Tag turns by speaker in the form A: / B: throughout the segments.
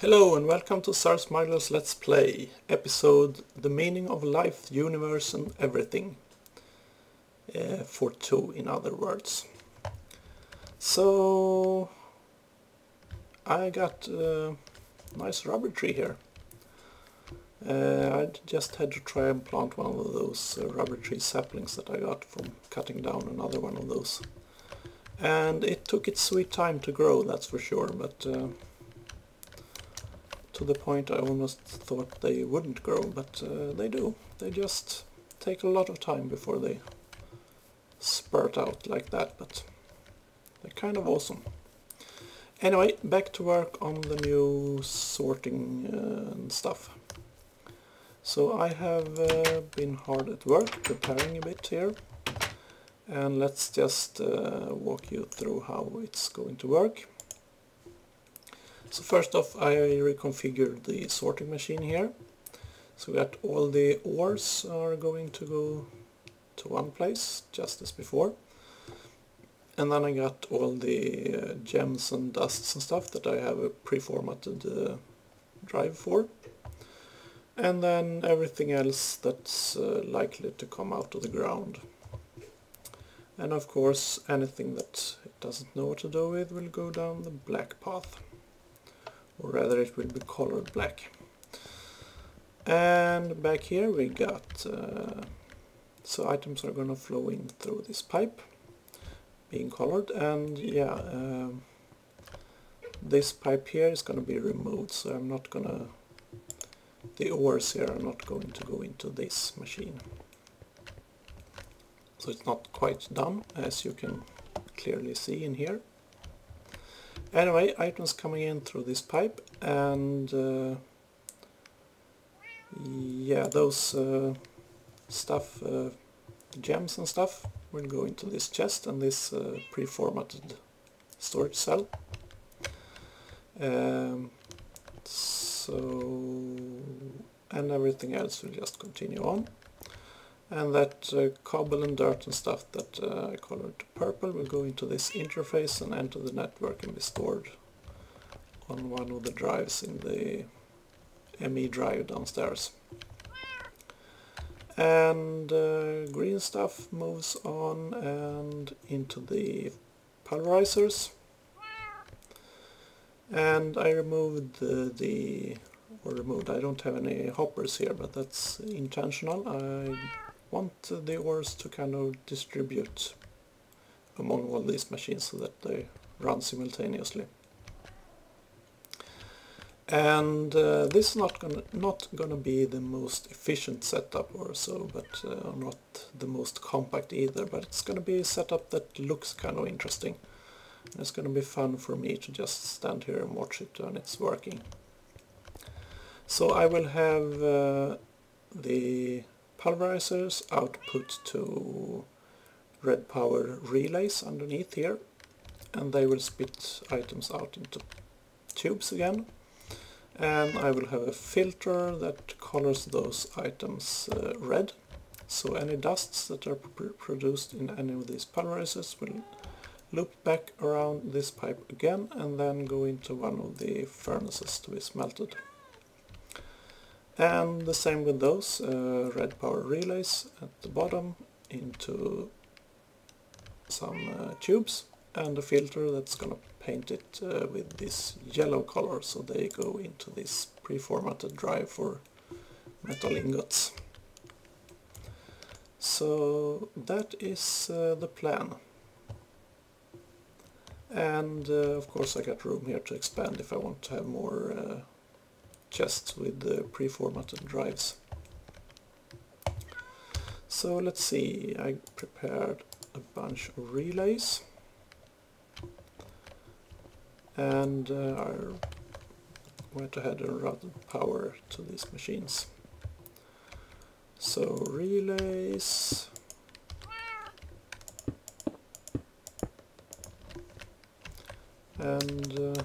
A: Hello and welcome to SirSmuggler's Let's Play, episode The Meaning of Life, Universe and Everything. For 2 in other words. So I got a nice rubber tree here. I just had to try and plant one of those rubber tree saplings that I got from cutting down another one of those. And it took its sweet time to grow, that's for sure, but to the point I almost thought they wouldn't grow, but they do. They just take a lot of time before they spurt out like that, but they're kind of awesome. Anyway, back to work on the new sorting and stuff. So I have been hard at work preparing a bit here, and let's just walk you through how it's going to work. So first off, I reconfigured the sorting machine here. So that all the ores are going to go to one place, just as before. And then I got all the gems and dusts and stuff that I have a pre-formatted drive for. And then everything else that's likely to come out of the ground. And of course, anything that it doesn't know what to do with will go down the black path. Or rather, it will be colored black. And back here we got so items are gonna flow in through this pipe being colored, and yeah, this pipe here is gonna be removed, so I'm not gonna, the ores here are not going to go into this machine. So it's not quite done, as you can clearly see in here. Anyway, items coming in through this pipe, and yeah, those stuff, gems and stuff, will go into this chest and this pre-formatted storage cell. So, and everything else will just continue on. And that cobble and dirt and stuff that I colored purple will go into this interface and enter the network and be stored on one of the drives in the ME drive downstairs. And green stuff moves on and into the pulverizers. And I removed I don't have any hoppers here, but that's intentional. I want the ores to kind of distribute among all these machines so that they run simultaneously. And this is not gonna be the most efficient setup or so, but not the most compact either, but it's gonna be a setup that looks kind of interesting. And it's gonna be fun for me to just stand here and watch it when it's working. So I will have the pulverizers output to RedPower relays underneath here, and they will spit items out into tubes again. And I will have a filter that colors those items red, so any dusts that are produced in any of these pulverizers will loop back around this pipe again and then go into one of the furnaces to be smelted. And the same with those RedPower relays at the bottom into some tubes, and a filter that's gonna paint it with this yellow color, so they go into this pre-formatted drive for metal ingots. So that is the plan. And of course I got room here to expand if I want to have more chests with the pre-formatted drives. So let's see, I prepared a bunch of relays, and I went ahead and routed power to these machines. So relays, and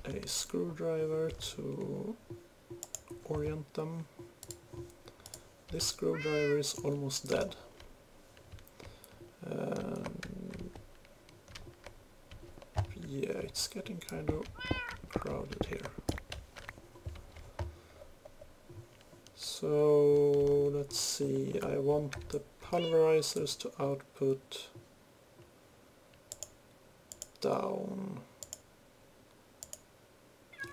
A: a screwdriver to orient them. This screwdriver is almost dead. Yeah, it's getting kind of crowded here. So let's see, I want the pulverizers to output down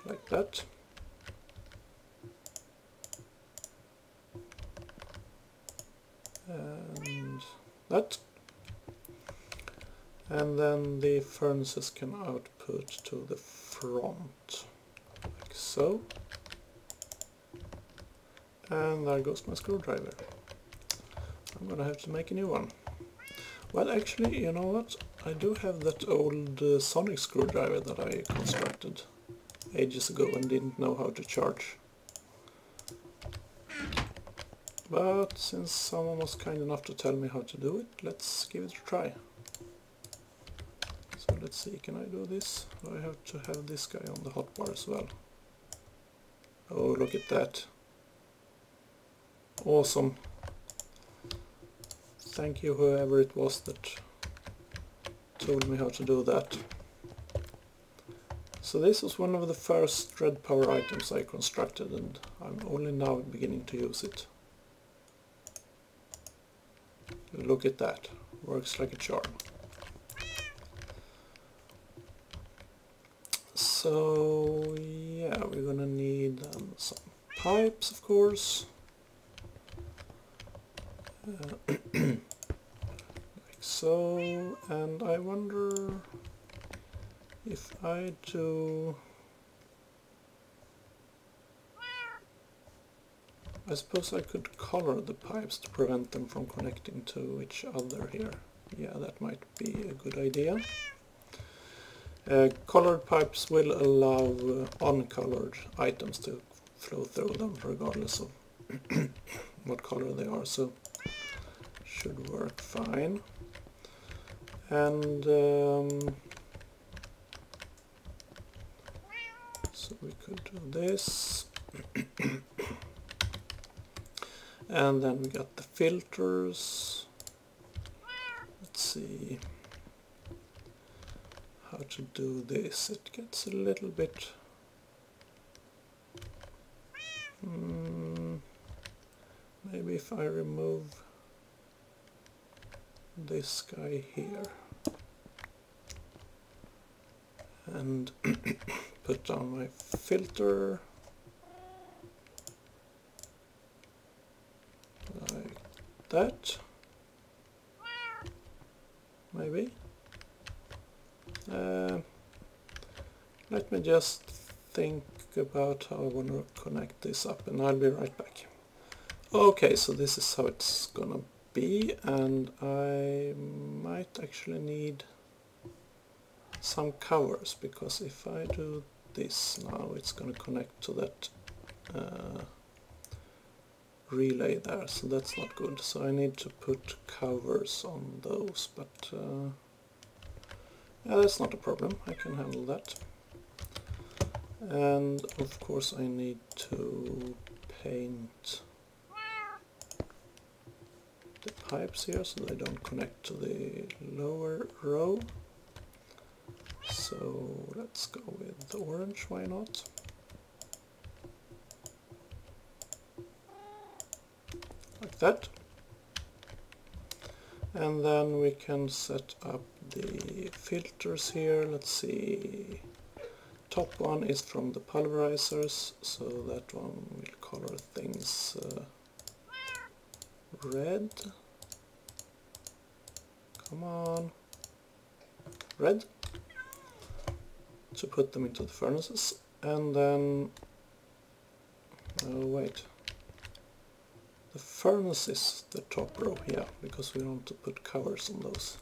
A: like that. And that. And then the furnaces can output to the front, like so. And there goes my screwdriver. I'm gonna have to make a new one. Well, actually, you know what? I do have that old sonic screwdriver that I constructed ages ago and didn't know how to charge. But since someone was kind enough to tell me how to do it, let's give it a try. So let's see, can I do this? I have to have this guy on the hotbar as well. Oh, look at that. Awesome. Thank you whoever it was that told me how to do that. So this was one of the first RedPower items I constructed, and I'm only now beginning to use it. Look at that. Works like a charm. So yeah, we're gonna need some pipes, of course. Like so, and I wonder if I do... I suppose I could color the pipes to prevent them from connecting to each other here. Yeah, that might be a good idea. Colored pipes will allow uncolored items to flow through them regardless of what color they are, so should work fine. And so we could do this. And then we got the filters. Let's see how to do this. It gets a little bit maybe if I remove this guy here and put down my filter like that, maybe. Let me just think about how I want to connect this up, and I'll be right back. Okay, so this is how it's gonna be, and I might actually need some covers, because if I do this now, it's gonna connect to that relay there, so that's not good. So I need to put covers on those, but yeah, that's not a problem. I can handle that. And of course I need to paint the pipes here so they don't connect to the lower row. So let's go with the orange, why not? Like that. And then we can set up the filters here. Let's see. Top one is from the pulverizers, so that one will color things red. Come on. Red. To put them into the furnaces. And then... oh wait. The furnace is the top row, yeah, because we want to put covers on those.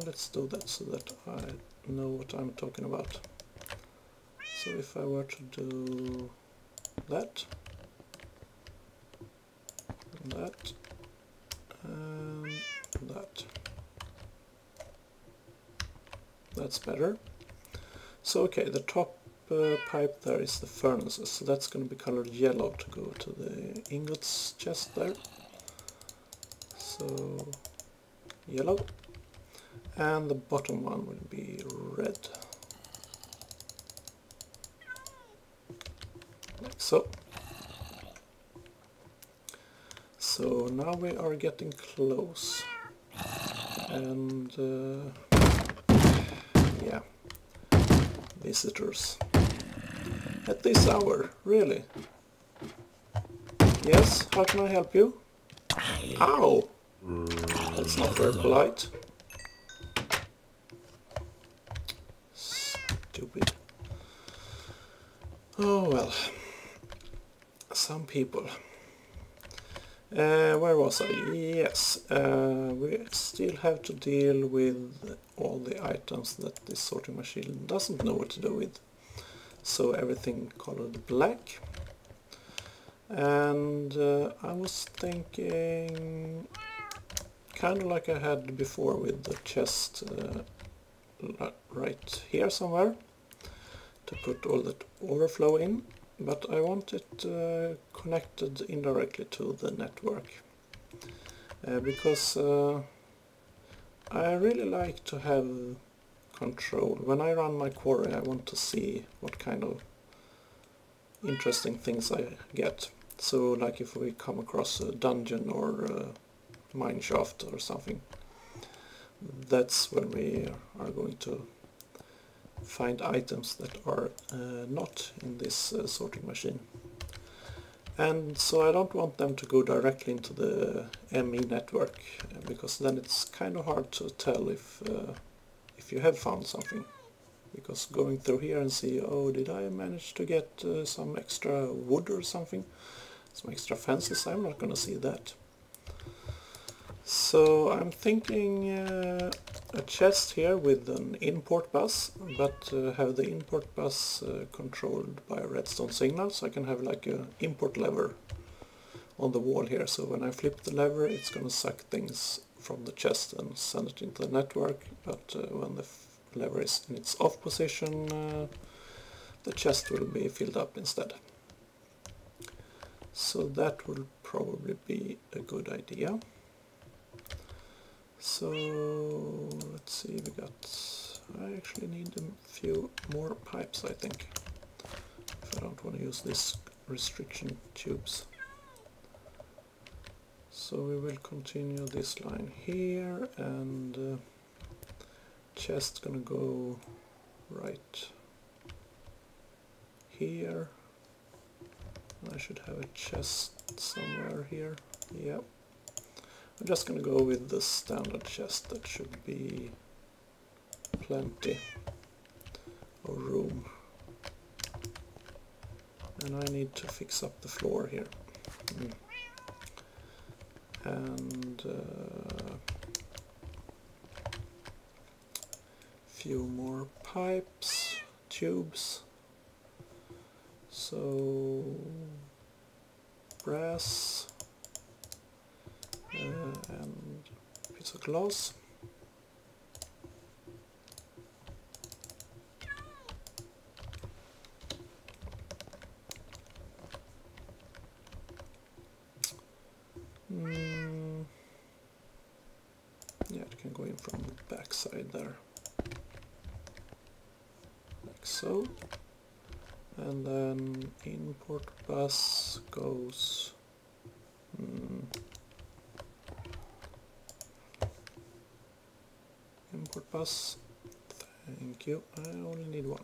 A: Let's do that so that I know what I'm talking about. So if I were to do that, and that, and that, that's better. So okay, the top pipe there is the furnaces, so that's going to be colored yellow to go to the ingots chest there. So yellow, and the bottom one will be red. so. So now we are getting close, and yeah, visitors at this hour, really? Yes, how can I help you? Ow! That's not very polite. Stupid. Oh well, some people. Where was I? Yes, we still have to deal with all the items that this sorting machine doesn't know what to do with. So everything colored black. And I was thinking, kind of like I had before with the chest right here somewhere, to put all that overflow in. But I want it connected indirectly to the network, because I really like to have control. When I run my quarry, I want to see what kind of interesting things I get. So like if we come across a dungeon or a mine shaft or something, that's when we are going to find items that are not in this sorting machine. And so I don't want them to go directly into the ME network, because then it's kind of hard to tell if you have found something. Because going through here and see, oh, did I manage to get some extra wood or something, some extra fences, I'm not going to see that. So I'm thinking a chest here with an import bus, but have the import bus controlled by a redstone signal, so I can have like an import lever on the wall here. So when I flip the lever, it's going to suck things from the chest and send it into the network, but when the lever is in its off position, the chest will be filled up instead. So that will probably be a good idea. So let's see, I actually need a few more pipes, I think, if I don't want to use these restriction tubes. So we will continue this line here, and chest gonna go right here. I should have a chest somewhere here. Yep. I'm just going to go with the standard chest. That should be plenty of room. And I need to fix up the floor here. And few more pipes, tubes. So brass. And a piece of glass. Yeah, it can go in from the back side there, like so. And then import bus goes import bus, thank you, I only need one.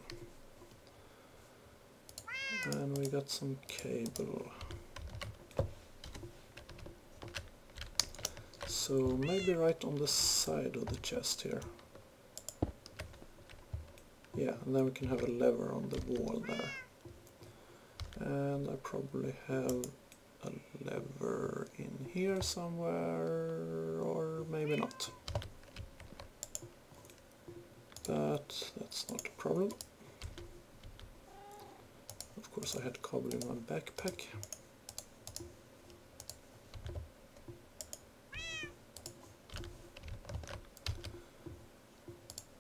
A: And we got some cable. So maybe right on the side of the chest here. Yeah, and then we can have a lever on the wall there. And I probably have a lever in here somewhere, or maybe not. But that's not a problem. Of course I had cobble in my backpack.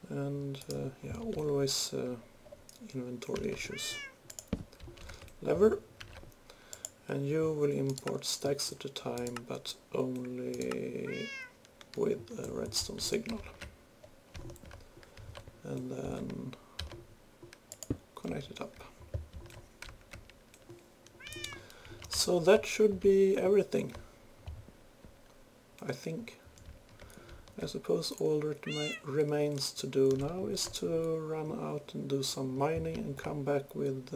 A: And yeah, always inventory issues. Lever, and you will import stacks at a time, but only with a redstone signal. And then connect it up. So that should be everything, I think. I suppose all that remains to do now is to run out and do some mining and come back with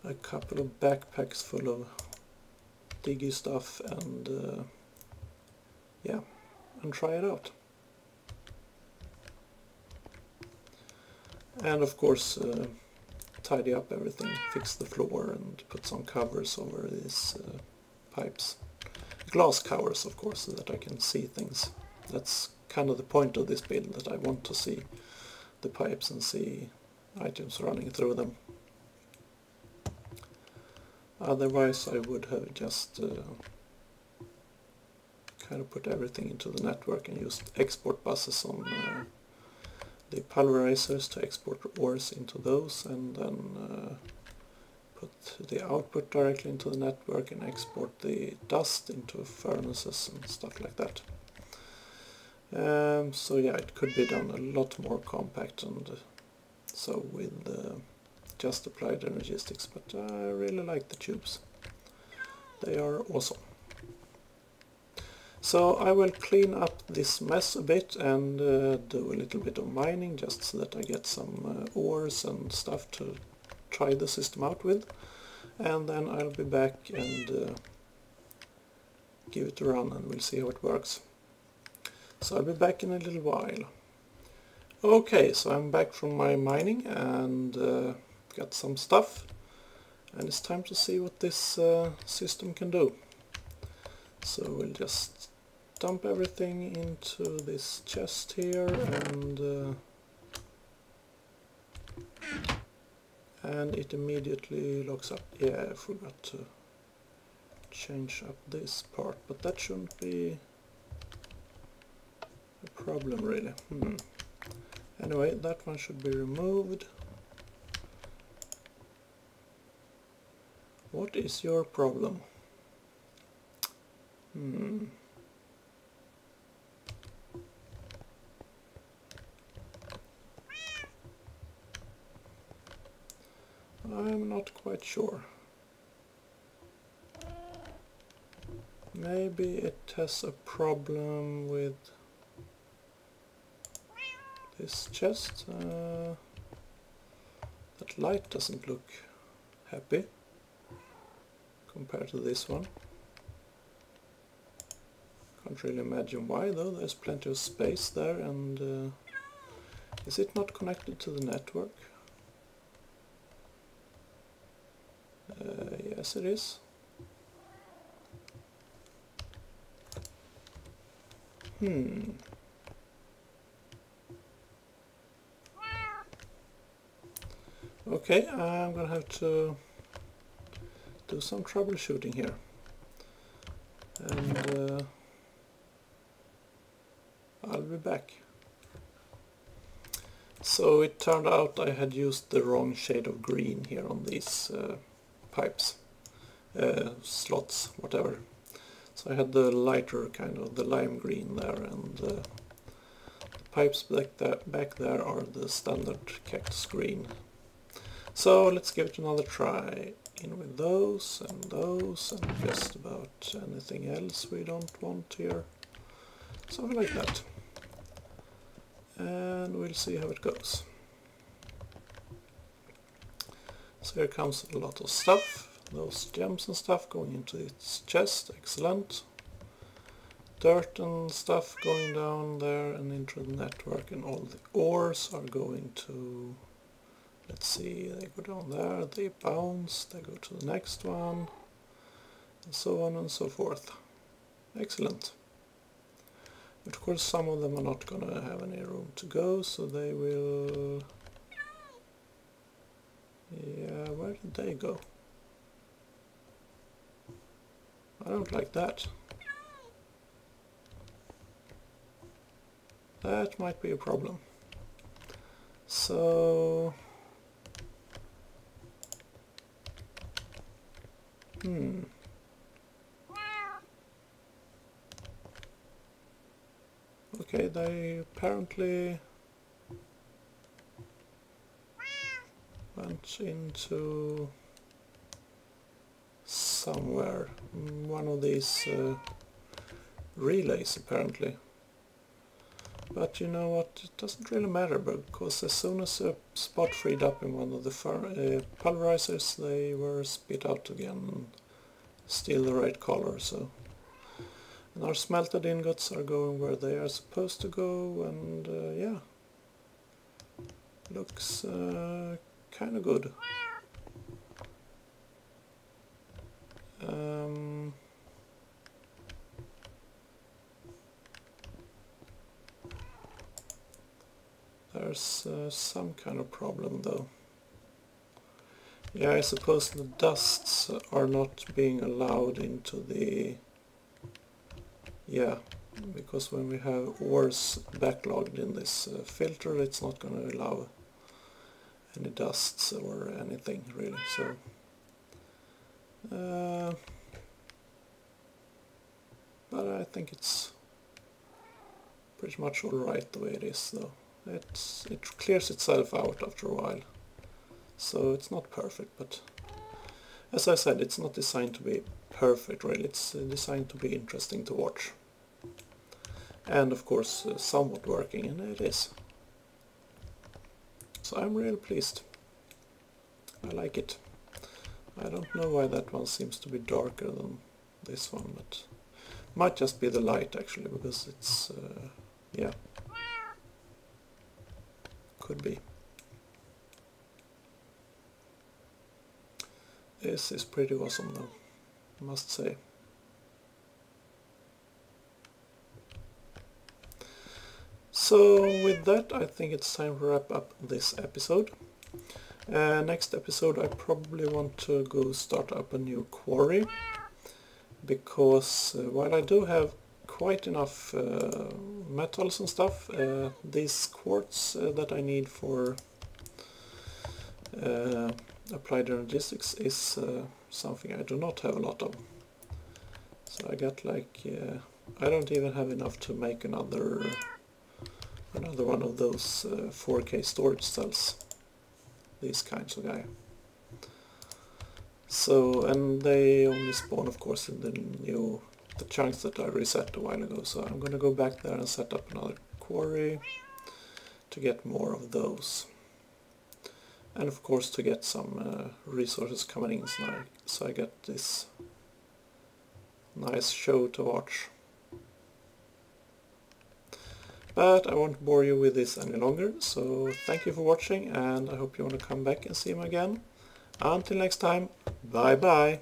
A: a couple of backpacks full of diggy stuff and yeah, and try it out. And of course tidy up everything, fix the floor and put some covers over these pipes. Glass covers, of course, so that I can see things. That's kind of the point of this build, that I want to see the pipes and see items running through them. Otherwise I would have just kind of put everything into the network and used export buses on the pulverizers to export ores into those, and then put the output directly into the network and export the dust into furnaces and stuff like that. So yeah, it could be done a lot more compact and so with just applied energistics, but I really like the tubes. They are awesome. So I will clean up this mess a bit and do a little bit of mining just so that I get some ores and stuff to try the system out with, and then I'll be back and give it a run and we'll see how it works. So I'll be back in a little while. Okay, so I'm back from my mining and got some stuff, and it's time to see what this system can do. So we'll just dump everything into this chest here and it immediately locks up. Yeah, I forgot to change up this part, but that shouldn't be a problem really. Anyway, that one should be removed. What is your problem? I'm not quite sure. Maybe it has a problem with this chest. That light doesn't look happy compared to this one. Can't really imagine why though, there's plenty of space there, and is it not connected to the network? Yes it is. Okay, I'm gonna have to do some troubleshooting here, and I'll be back. So it turned out I had used the wrong shade of green here on these pipes, slots, whatever. So I had the lighter kind of the lime green there, and the pipes back there are the standard cactus green. So let's give it another try. In with those and just about anything else we don't want here. Something like that. And we'll see how it goes. So here comes a lot of stuff. Those gems and stuff going into its chest, excellent. Dirt and stuff going down there and into the network, and all the ores are going to, let's see, they go down there, they bounce, they go to the next one, and so on and so forth. Excellent. But of course some of them are not going to have any room to go, so they will... Yeah, where did they go? I don't like that. That might be a problem. So... Okay, they apparently went into somewhere. One of these relays apparently. But you know what, it doesn't really matter, because as soon as a spot freed up in one of the pulverizers, they were spit out again and still the right color. So, and our smelted ingots are going where they are supposed to go, and yeah, looks kind of good. There's some kind of problem though. Yeah, I suppose the dusts are not being allowed into the... Yeah, because when we have ores backlogged in this filter, it's not going to allow any dusts or anything really. So but I think it's pretty much alright the way it is though. It clears itself out after a while, so it's not perfect, but as I said, it's not designed to be perfect really, it's designed to be interesting to watch. And of course somewhat working, and it is. So I'm really pleased. I like it. I don't know why that one seems to be darker than this one, but might just be the light actually, because it's yeah, could be. This is pretty awesome though, I must say. So with that, I think it's time to wrap up this episode. Next episode I probably want to go start up a new quarry, because while I do have quite enough metals and stuff, these quartz that I need for applied energistics is something I do not have a lot of. So I got like, I don't even have enough to make another one of those 4K storage cells, these kinds of guy. So, and they only spawn of course in the chunks that I reset a while ago, so I'm gonna go back there and set up another quarry to get more of those. And of course to get some resources coming in, so I get this nice show to watch. But I won't bore you with this any longer, so thank you for watching, and I hope you want to come back and see me again. Until next time, bye bye!